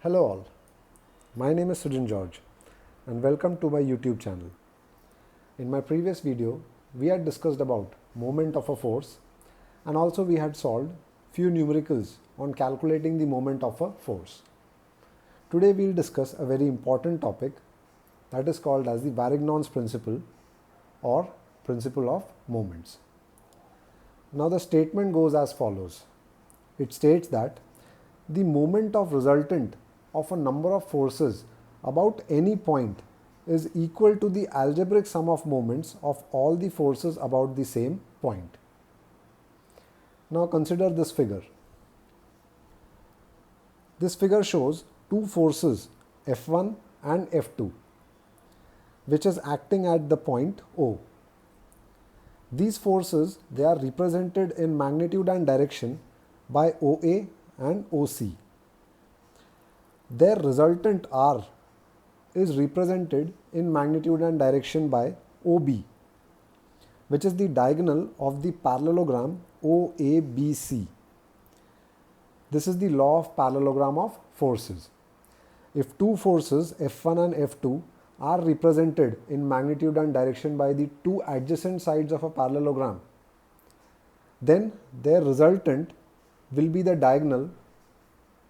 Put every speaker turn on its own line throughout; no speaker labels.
Hello all, my name is Sujin George and welcome to my YouTube channel. In my previous video, we had discussed about moment of a force and also we had solved few numericals on calculating the moment of a force. Today we will discuss a very important topic that is called as the Varignon's principle or principle of moments. Now the statement goes as follows. It states that the moment of resultant of a number of forces about any point is equal to the algebraic sum of moments of all the forces about the same point. Now consider this figure. This figure shows two forces F1 and F2 which is acting at the point O. These forces, they are represented in magnitude and direction by OA and OC. Their resultant R is represented in magnitude and direction by OB, which is the diagonal of the parallelogram OABC. This is the law of parallelogram of forces. If two forces F1 and F2 are represented in magnitude and direction by the two adjacent sides of a parallelogram, then their resultant will be the diagonal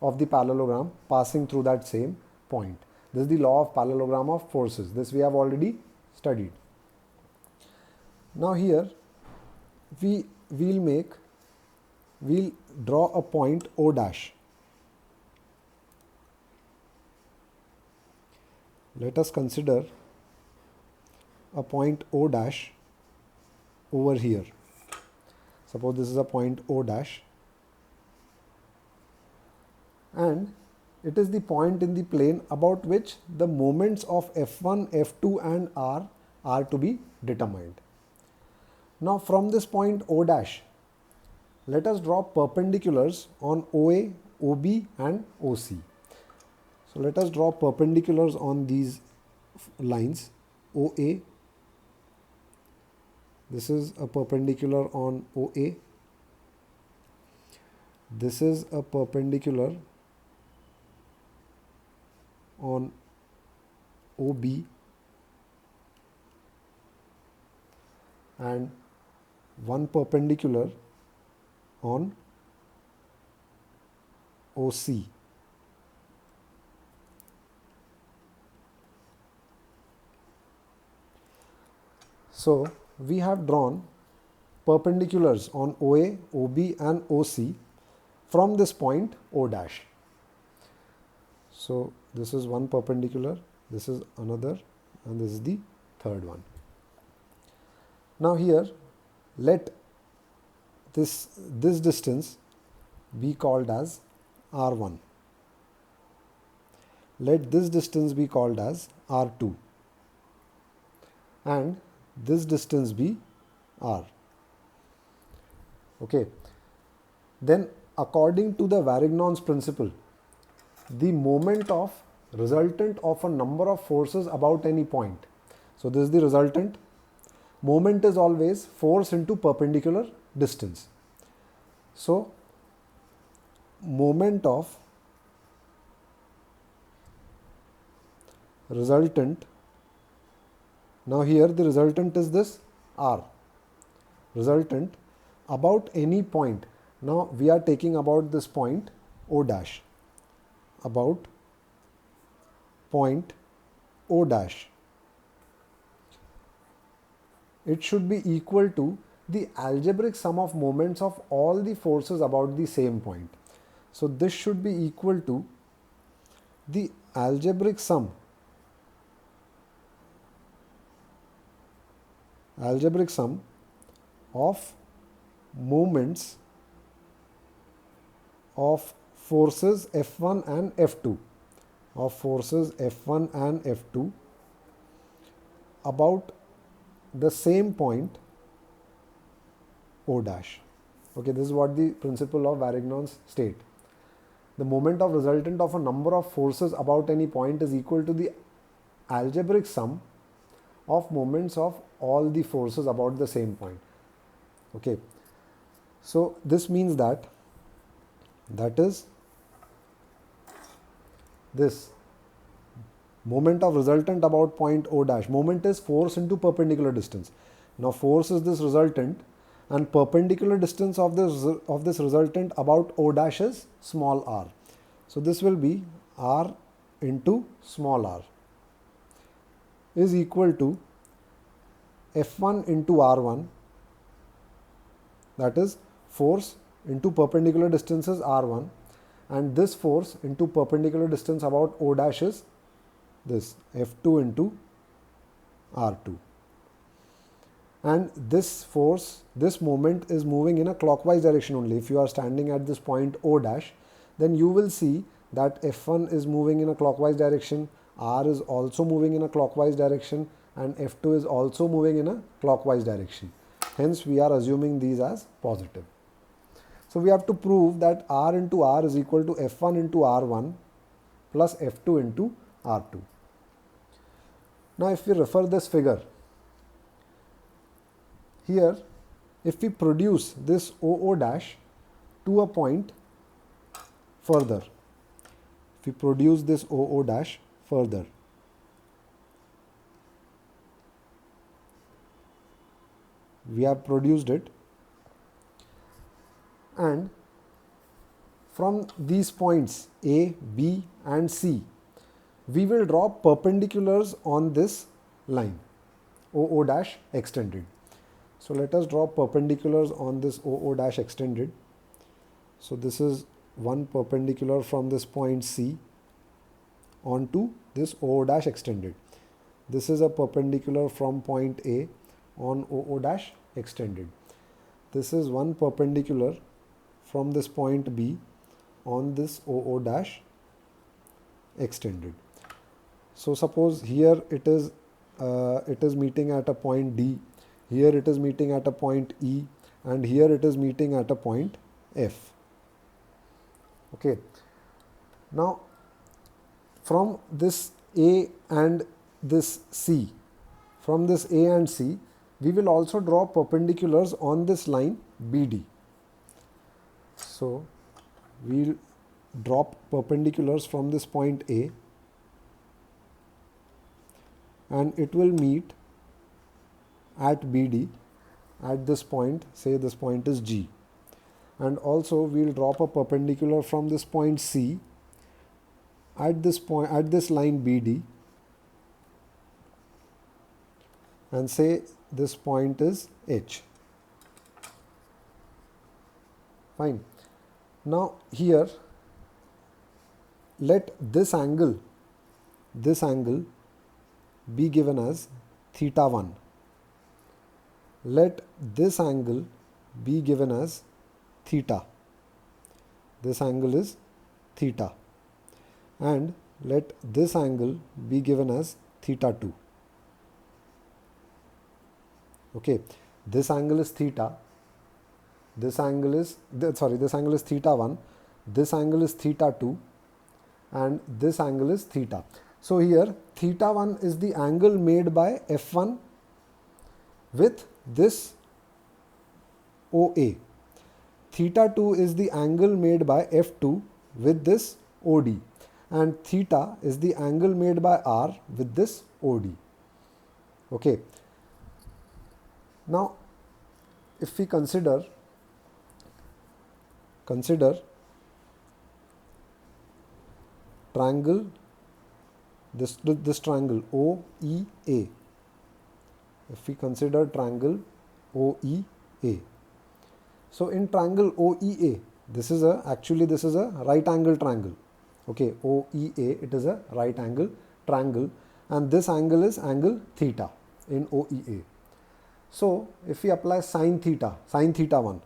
of the parallelogram passing through that same point. This is the law of parallelogram of forces. This we have already studied. Now here we'll draw a point O dash. Let us consider a point O dash over here. Suppose this is a point O dash and it is the point in the plane about which the moments of F1, F2 and R are to be determined. Now from this point O dash, let us draw perpendiculars on OA, OB and OC. So let us draw perpendiculars on these lines. OA, this is a perpendicular on OA, this is a perpendicular on OB and one perpendicular on OC. So we have drawn perpendiculars on OA, OB and OC from this point O dash. So this is one perpendicular, this is another and this is the third one. Now here let this distance be called as R1. Let this distance be called as R2 and this distance be R. Okay. Then according to the Varignon's principle, the moment of resultant of a number of forces about any point. So this is the resultant. Moment is always force into perpendicular distance. So moment of resultant, now here the resultant is this R. Resultant about any point. Now we are taking about this point O dash. About point O dash. It should be equal to the algebraic sum of moments of all the forces about the same point. So this should be equal to the algebraic sum of moments of forces F1 and F2 about the same point O dash. Okay, this is what the principle of Varignon's state. The moment of resultant of a number of forces about any point is equal to the algebraic sum of moments of all the forces about the same point. Okay, so this means that is this moment of resultant about point O dash. Moment is force into perpendicular distance. Now force is this resultant, and perpendicular distance of this resultant about O dash is small r. So this will be r into small r is equal to F1 into R1, that is force into perpendicular distance is R1, and this force into perpendicular distance about O dash is this F2 into R2. And this force, this moment is moving in a clockwise direction only. If you are standing at this point O dash, then you will see that F1 is moving in a clockwise direction, R is also moving in a clockwise direction, and F2 is also moving in a clockwise direction. Hence, we are assuming these as positive. So we have to prove that R into R is equal to F1 into R1 plus F2 into R2. Now, if we refer this figure, here, if we produce this OO dash to a point further, if we produce this OO dash further, we have produced it, and from these points A, B and C, we will draw perpendiculars on this line, OO dash extended. So let us draw perpendiculars on this OO dash extended. So this is one perpendicular from this point C onto this OO dash extended. This is a perpendicular from point A on OO dash extended. This is one perpendicular from this point B on this OO dash extended. So suppose here it is meeting at a point D, here it is meeting at a point E, and here it is meeting at a point F. Okay. Now from this A and this C, from this A and C, we will also draw perpendiculars on this line BD. So we'll drop perpendiculars from this point A, and it will meet at BD at this point, say this point is G. And also we'll drop a perpendicular from this point C at this point, at this line BD, and say this point is H. Fine. Now here, let this angle be given as theta 1. Let this angle be given as theta. This angle is theta. And let this angle be given as theta 2. Okay, this angle is theta. This angle is theta 1. This angle is theta 2. And this angle is theta. So here theta 1 is the angle made by F1 with this OA. Theta 2 is the angle made by F2 with this OD. And theta is the angle made by R with this OD. Okay. Now, if we consider triangle, this triangle OEA. If we consider triangle OEA. So in triangle OEA, this is a right angle triangle. Okay, OEA, it is a right angle triangle, and this angle is angle theta in OEA. So if we apply sine theta 1,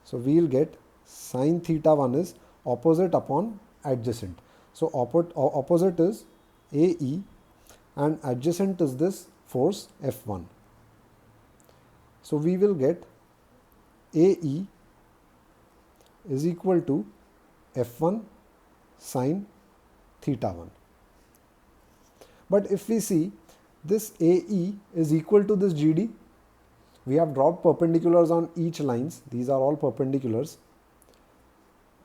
so we will get sine theta 1 is opposite upon adjacent. So opposite is AE and adjacent is this force F1. So we will get AE is equal to F1 sine theta 1. But if we see this AE is equal to this GD, we have dropped perpendiculars on each lines. These are all perpendiculars.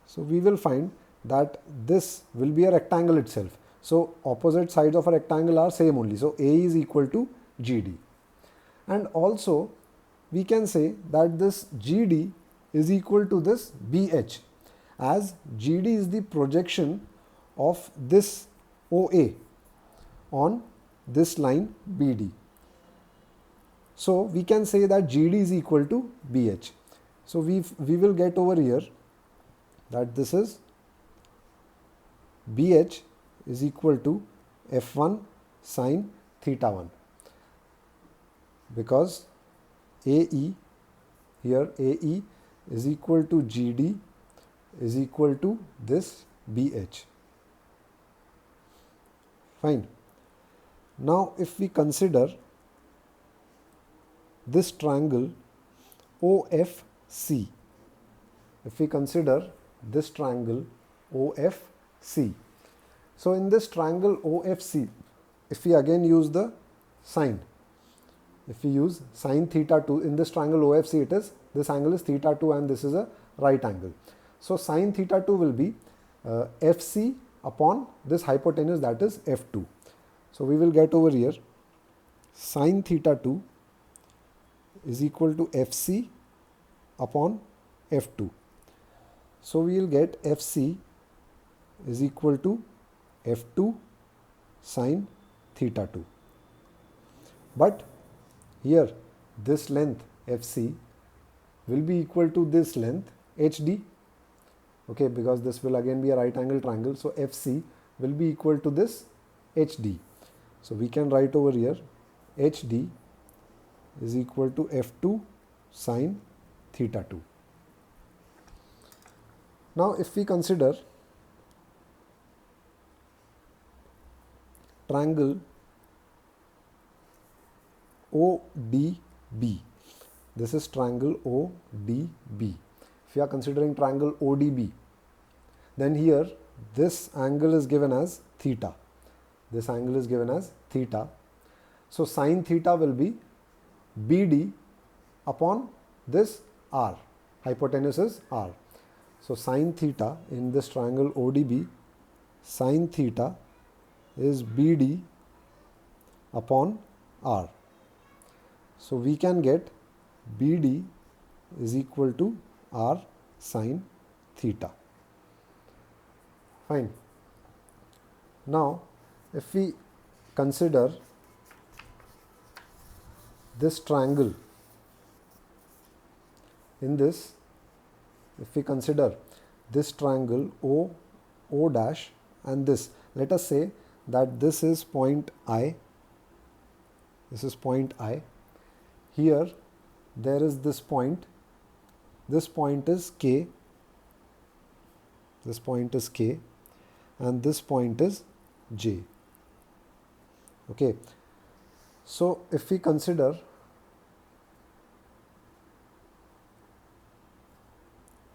So we will find that this will be a rectangle itself. So opposite sides of a rectangle are same only. So A is equal to GD. And also we can say that this GD is equal to this BH, as GD is the projection of this OA on this line BD. So we can say that GD is equal to BH. So we will get over here that this is BH is equal to F1 sine theta 1, because AE, here AE is equal to GD is equal to this BH. Fine. Now if we consider this triangle OFC, if we consider this triangle OFC, so in this triangle OFC, if we again use the sine, if we use sine theta 2, in this triangle OFC it is, this angle is theta 2 and this is a right angle. So sine theta 2 will be FC upon this hypotenuse, that is F2. So we will get over here sine theta 2 is equal to FC upon F2. So we will get FC is equal to F2 sine theta 2. But here this length FC will be equal to this length HD. Okay, because this will again be a right angle triangle. So FC will be equal to this HD. So we can write over here HD is equal to F2 sine theta 2. Now if we consider triangle ODB, this is triangle ODB. If you are considering triangle ODB, then here this angle is given as theta. This angle is given as theta. So sine theta will be BD upon this R. Hypotenuse is R. So sine theta in this triangle ODB, sine theta is BD upon R. So we can get BD is equal to R sine theta. Fine. Now if we consider this triangle, in this, if we consider this triangle O dash and this, let us say that this is point I, this is point I, here there is this point is K, this point is K, and this point is J. Okay, so if we consider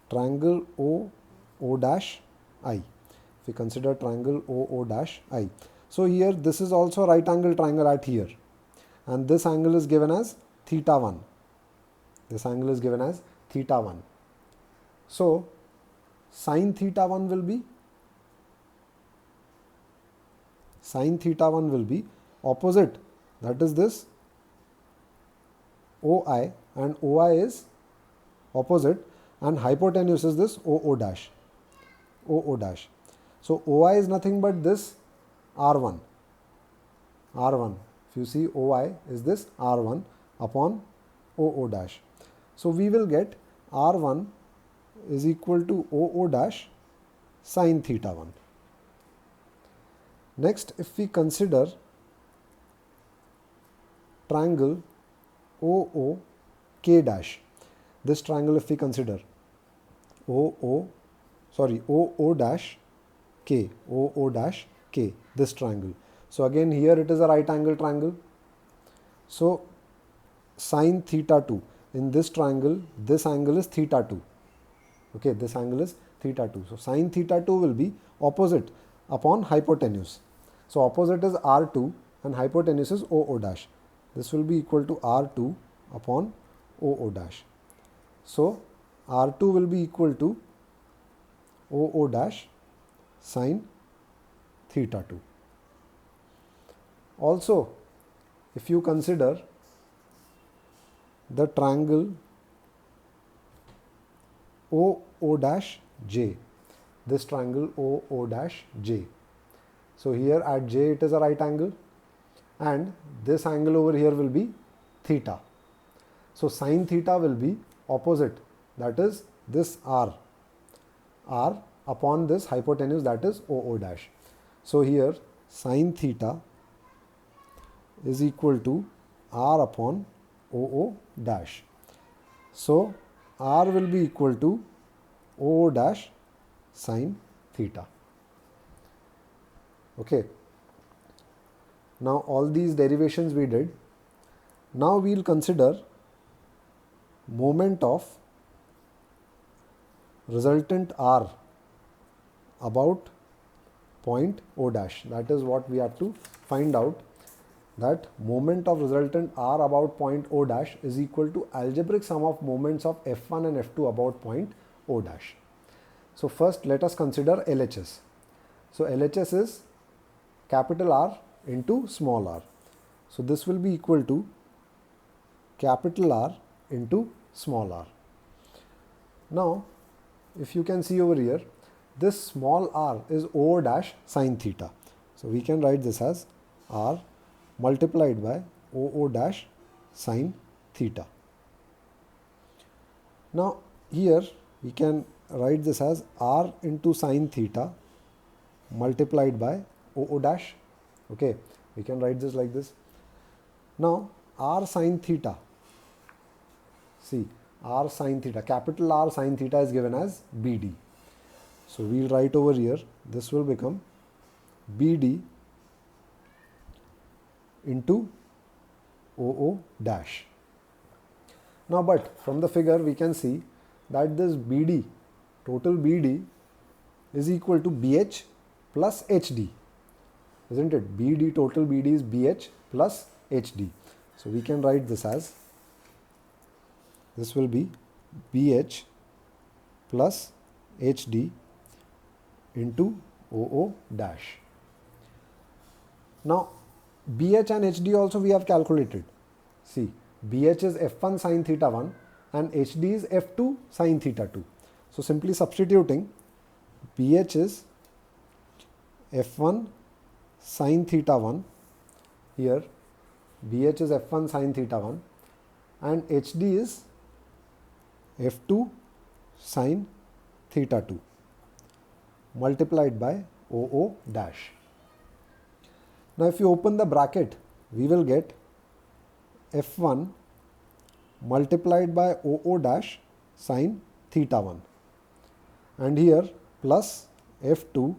triangle O dash I, if we consider triangle O dash I, so here this is also right angle triangle at here, and this angle is given as theta 1. This angle is given as theta 1. So sine theta 1 will be, sine theta 1 will be opposite, that is this OI, and OI is opposite, and hypotenuse is this OO dash. OO dash. So OI is nothing but this R1. R1. If you see, OI is this R1 upon OO dash. So we will get R1 is equal to OO dash sine theta 1. Next, if we consider triangle OOK dash, this triangle if we consider OO dash K, OO dash K, this triangle. So again here it is a right angle triangle. So sine theta 2, in this triangle this angle is theta 2. Okay, this angle is theta 2. So sine theta 2 will be opposite upon hypotenuse. So opposite is R2 and hypotenuse is OO dash. This will be equal to R2 upon OO dash. So R2 will be equal to OO dash sine theta 2. Also, if you consider the triangle OO dash J, this triangle OO dash J. So here at J it is a right angle and this angle over here will be theta. So sine theta will be opposite, that is this R upon this hypotenuse, that is OO dash. So here sine theta is equal to R upon OO dash. So R will be equal to OO dash sine theta. Okay. Now all these derivations we did. Now we will consider moment of resultant R about point O dash. That is what we have to find out, that moment of resultant R about point O dash is equal to algebraic sum of moments of F1 and F2 about point O dash. So first let us consider LHS. So LHS is capital R into small r. So this will be equal to capital R into small r. Now if you can see over here, this small r is O dash sine theta. So we can write this as R multiplied by OO dash sine theta. Now here we can write this as R into sine theta multiplied by OO dash. Okay, we can write this like this. Now R sine theta, see R sine theta, capital R sine theta is given as BD. So we will write over here, this will become BD into OO dash. Now but from the figure we can see that this BD, total BD is equal to BH plus HD, isn't it? BD, total BD is BH plus HD. So we can write this as, this will be BH plus HD into OO dash. Now BH and HD also we have calculated. See, BH is F1 sine theta 1 and HD is F2 sine theta 2. So simply substituting, BH is F1 sine theta 1, here BH is F1 sine theta 1 and HD is F2 sine theta 2 multiplied by OO dash. Now if you open the bracket, we will get F1 multiplied by OO dash sine theta 1 and here plus F2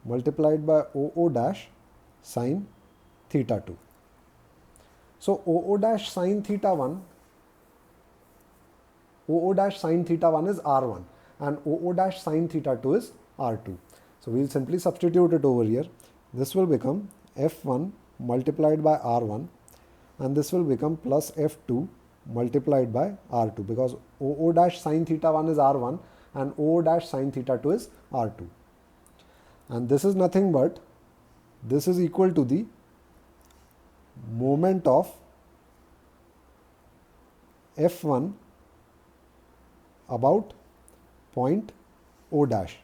multiplied by OO dash sine theta 2. So OO dash sine theta 1, OO dash sine theta 1 is R1 and OO dash sine theta 2 is R2. So we will simply substitute it over here. This will become F1 multiplied by R1 and this will become plus F2 multiplied by R2, because OO dash sine theta 1 is R1 and OO dash sine theta 2 is R2. And this is nothing but, this is equal to the moment of F1 about point O dash,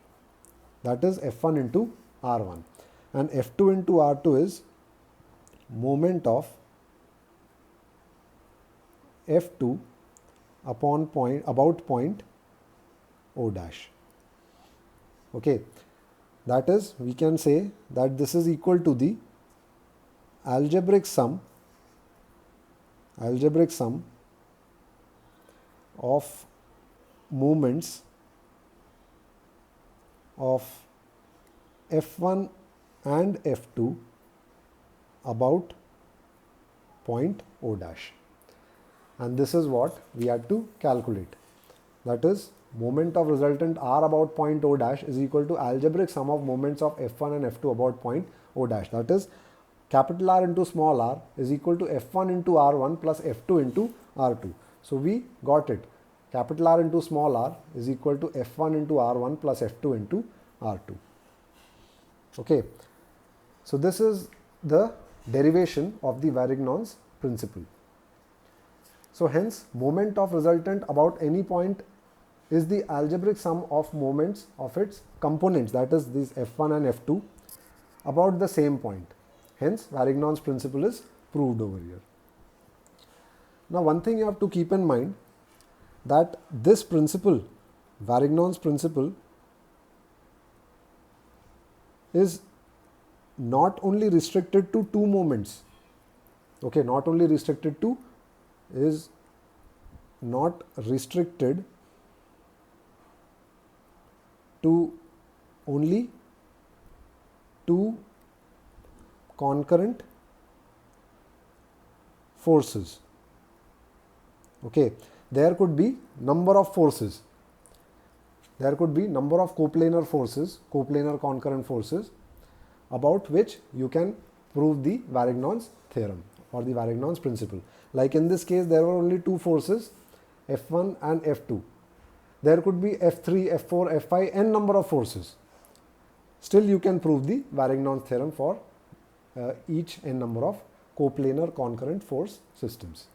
that is F1 into R1, and F2 into R2 is moment of F2 upon point, about point O dash. Okay, that is, we can say that this is equal to the algebraic sum of moments of F1 and F2 about point O dash. And this is what we had to calculate. That is, moment of resultant R about point O dash is equal to algebraic sum of moments of F1 and F2 about point O dash. That is, capital R into small r is equal to F1 into R1 plus F2 into R2. So we got it. Capital R into small r is equal to F1 into R1 plus F2 into R2. Okay, so this is the derivation of the Varignon's principle. So hence, moment of resultant about any point is the algebraic sum of moments of its components, that is these f1 and f2, about the same point. Hence, Varignon's principle is proved over here. Now, one thing you have to keep in mind, that this principle, Varignon's principle, is not only restricted to two moments. Okay, not only restricted to, is not restricted to only two concurrent forces. Okay, there could be number of forces. There could be number of coplanar forces, coplanar concurrent forces, about which you can prove the Varignon's theorem or the Varignon's principle. Like in this case, there were only two forces, F1 and F2. There could be F3, F4, F5, n number of forces. Still you can prove the Varignon's theorem for each n number of coplanar concurrent force systems.